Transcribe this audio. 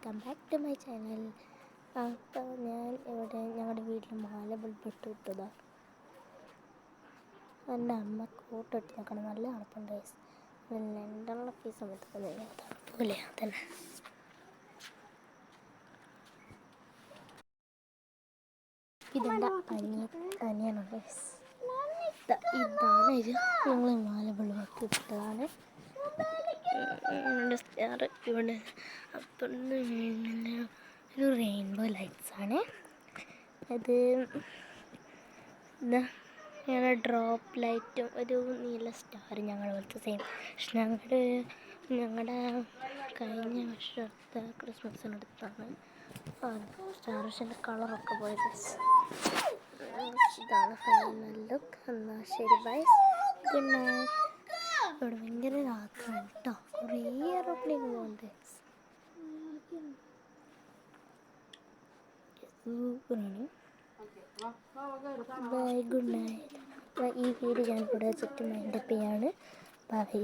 Welcome back to my channel. അപ്പോൾ ഞാൻ ഇവിടെ ഞങ്ങളുടെ വീട്ടിൽ മാല ബൾബ് ഇട്ട് വിട്ടതാണ്. എൻ്റെ അമ്മ കോട്ടിട്ട് നോക്കണം, നല്ല തണുപ്പുണ്ട്. ലണ്ടനിലൊക്കെ ഈ സമയത്തൊക്കെ നല്ല തണുപ്പില്ലേ തന്നെ. ഇതെൻ്റെ അനിയനാണ് ഗൈസ്. ഇതാണ് ഇത്. ഞങ്ങൾ മാല ബൾബ് ഇട്ടതാണ്. സ്റ്റാർ ഇവിടെ അപ്പം ഒരു റെയിൻബോ ലൈറ്റ്സ് ആണ്. അത് എന്താ ഞങ്ങളുടെ ഡ്രോപ്പ് ലൈറ്റും ഒരു നീല സ്റ്റാർ ഞങ്ങളുടെ പോലത്തെ സെയിം. പക്ഷെ ഞങ്ങളുടെ കഴിഞ്ഞ വർഷത്തെ ക്രിസ്മസിനടുത്താണ് സ്റ്റാർ. പക്ഷെ എൻ്റെ കളറൊക്കെ പോയത്. ഇതാണ് ഫൈനൽ ലുക്ക്. എന്നാൽ ശരി, ബൈ, ഗുഡ് നൈറ്റ്. ഇവിടെ ഭയങ്കര രാത്രിയാണ് കേട്ടോ. കുറേ എയറോപ്ലെയിൻ പോകുന്നുണ്ട്. സൂപ്പറാണ്. Bye, good night. ഈ വീഡിയോ ഞാൻ ഇവിടെ വെച്ചിട്ട് മൈൻഡപ്പ് ചെയ്യാണ്. ബൈ.